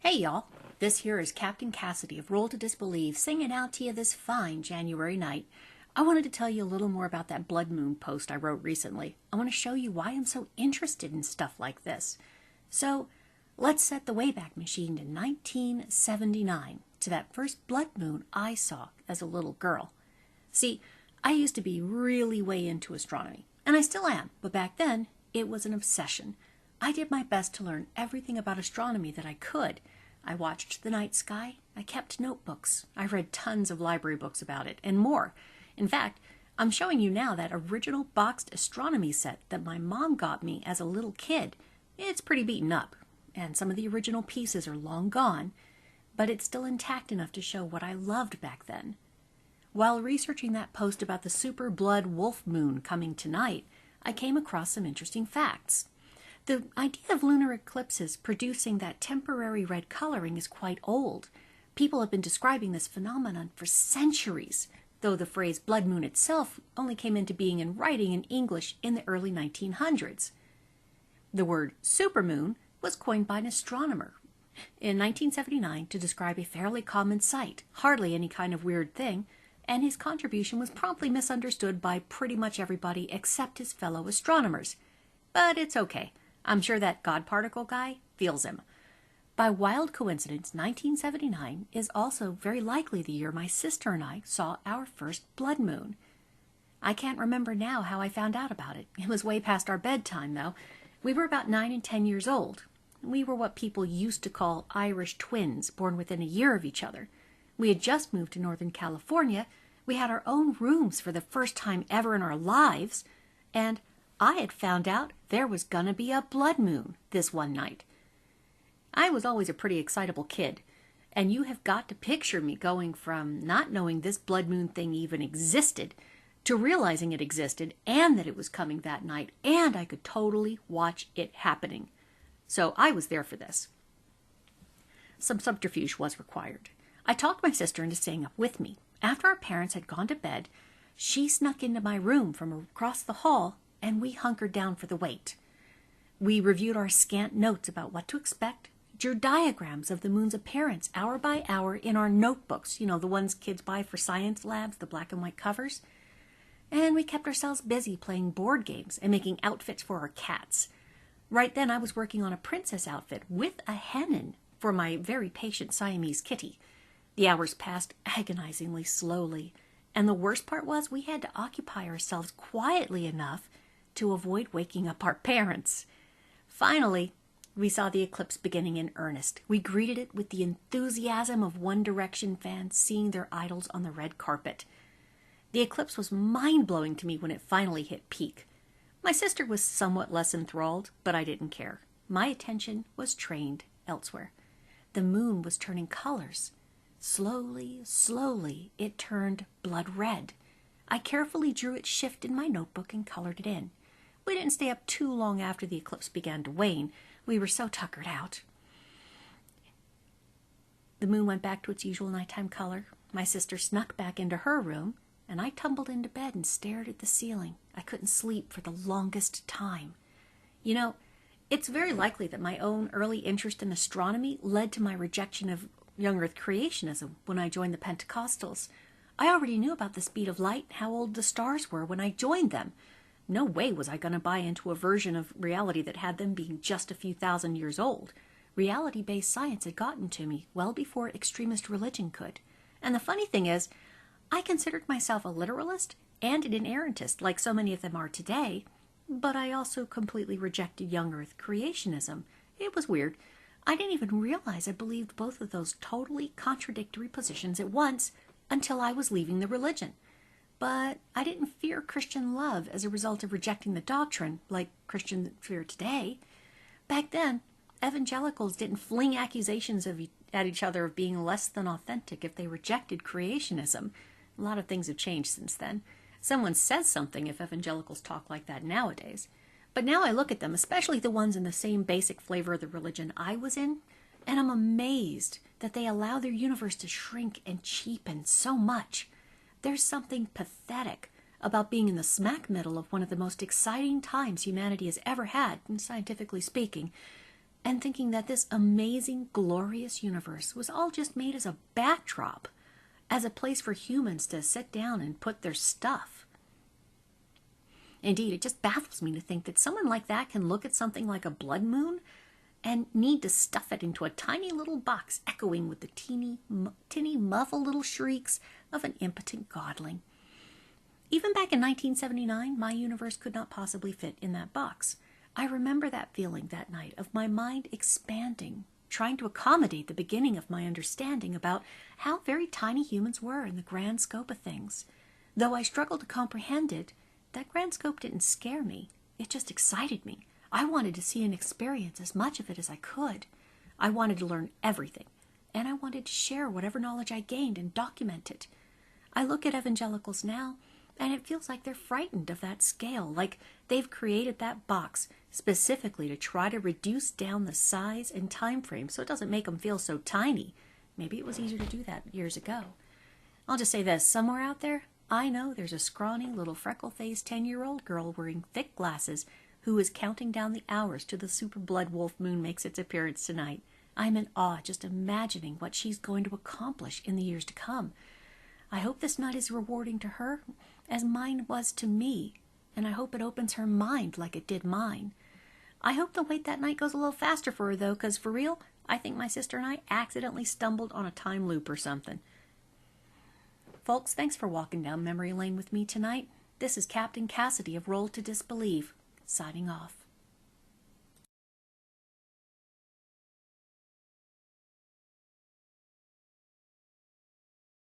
Hey y'all, this here is Captain Cassidy of Roll to Disbelieve singing out to you this fine January night. I wanted to tell you a little more about that blood moon post I wrote recently. I want to show you why I'm so interested in stuff like this. So let's set the Wayback Machine to 1979, to that first blood moon I saw as a little girl. See, I used to be really way into astronomy, and I still am, but back then it was an obsession. I did my best to learn everything about astronomy that I could. I watched the night sky, I kept notebooks, I read tons of library books about it, and more. In fact, I'm showing you now that original boxed astronomy set that my mom got me as a little kid. It's pretty beaten up, and some of the original pieces are long gone, but it's still intact enough to show what I loved back then. While researching that post about the super blood wolf moon coming tonight, I came across some interesting facts. The idea of lunar eclipses producing that temporary red coloring is quite old. People have been describing this phenomenon for centuries, though the phrase blood moon itself only came into being in writing in English in the early 1900s. The word supermoon was coined by an astronomer in 1979 to describe a fairly common sight, hardly any kind of weird thing, and his contribution was promptly misunderstood by pretty much everybody except his fellow astronomers. But it's okay. I'm sure that God particle guy feels him. By wild coincidence, 1979 is also very likely the year my sister and I saw our first blood moon. I can't remember now how I found out about it. It was way past our bedtime, though. We were about 9 and 10 years old. We were what people used to call Irish twins, born within a year of each other. We had just moved to Northern California. We had our own rooms for the first time ever in our lives, and I had found out there was gonna be a blood moon this one night. I was always a pretty excitable kid, and you have got to picture me going from not knowing this blood moon thing even existed to realizing it existed and that it was coming that night, and I could totally watch it happening. So I was there for this. Some subterfuge was required. I talked my sister into staying up with me. After our parents had gone to bed, she snuck into my room from across the hall, and we hunkered down for the wait. We reviewed our scant notes about what to expect, drew diagrams of the moon's appearance hour by hour in our notebooks, the ones kids buy for science labs, the black and white covers, and we kept ourselves busy playing board games and making outfits for our cats. Right then I was working on a princess outfit with a hennin for my very patient Siamese kitty. The hours passed agonizingly slowly, and the worst part was we had to occupy ourselves quietly enough to avoid waking up our parents. Finally, we saw the eclipse beginning in earnest. We greeted it with the enthusiasm of One Direction fans seeing their idols on the red carpet. The eclipse was mind-blowing to me when it finally hit peak. My sister was somewhat less enthralled, but I didn't care. My attention was trained elsewhere. The moon was turning colors. Slowly, slowly, it turned blood red. I carefully drew its shift in my notebook and colored it in. We didn't stay up too long after the eclipse began to wane. We were so tuckered out. The moon went back to its usual nighttime color. My sister snuck back into her room, and I tumbled into bed and stared at the ceiling. I couldn't sleep for the longest time. It's very likely that my own early interest in astronomy led to my rejection of young Earth creationism when I joined the Pentecostals. I already knew about the speed of light and how old the stars were when I joined them. No way was I going to buy into a version of reality that had them being just a few thousand years old. Reality-based science had gotten to me well before extremist religion could. And the funny thing is, I considered myself a literalist and an inerrantist, like so many of them are today, but I also completely rejected young Earth creationism. It was weird. I didn't even realize I believed both of those totally contradictory positions at once until I was leaving the religion. But I didn't fear Christian love as a result of rejecting the doctrine, like Christians fear today. Back then, evangelicals didn't fling accusations at each other of being less than authentic if they rejected creationism. A lot of things have changed since then. Someone says something if evangelicals talk like that nowadays. But now I look at them, especially the ones in the same basic flavor of the religion I was in, and I'm amazed that they allow their universe to shrink and cheapen so much. There's something pathetic about being in the smack middle of one of the most exciting times humanity has ever had, scientifically speaking, and thinking that this amazing, glorious universe was all just made as a backdrop, as a place for humans to sit down and put their stuff. Indeed, it just baffles me to think that someone like that can look at something like a blood moon and need to stuff it into a tiny little box echoing with the tinny, muffled little shrieks of an impotent godling. Even back in 1979, my universe could not possibly fit in that box. I remember that feeling that night of my mind expanding, trying to accommodate the beginning of my understanding about how very tiny humans were in the grand scope of things. Though I struggled to comprehend it, that grand scope didn't scare me. It just excited me. I wanted to see and experience as much of it as I could. I wanted to learn everything, and I wanted to share whatever knowledge I gained and document it. I look at evangelicals now, and it feels like they're frightened of that scale, like they've created that box specifically to try to reduce down the size and time frame so it doesn't make them feel so tiny. Maybe it was easier to do that years ago. I'll just say this, somewhere out there, I know there's a scrawny little freckle-faced 10-year-old girl wearing thick glasses who is counting down the hours till the super blood wolf moon makes its appearance tonight. I'm in awe just imagining what she's going to accomplish in the years to come. I hope this night is rewarding to her as mine was to me, and I hope it opens her mind like it did mine. I hope the wait that night goes a little faster for her, though, because for real, I think my sister and I accidentally stumbled on a time loop or something. Folks, thanks for walking down memory lane with me tonight. This is Captain Cassidy of Roll to Disbelieve, signing off.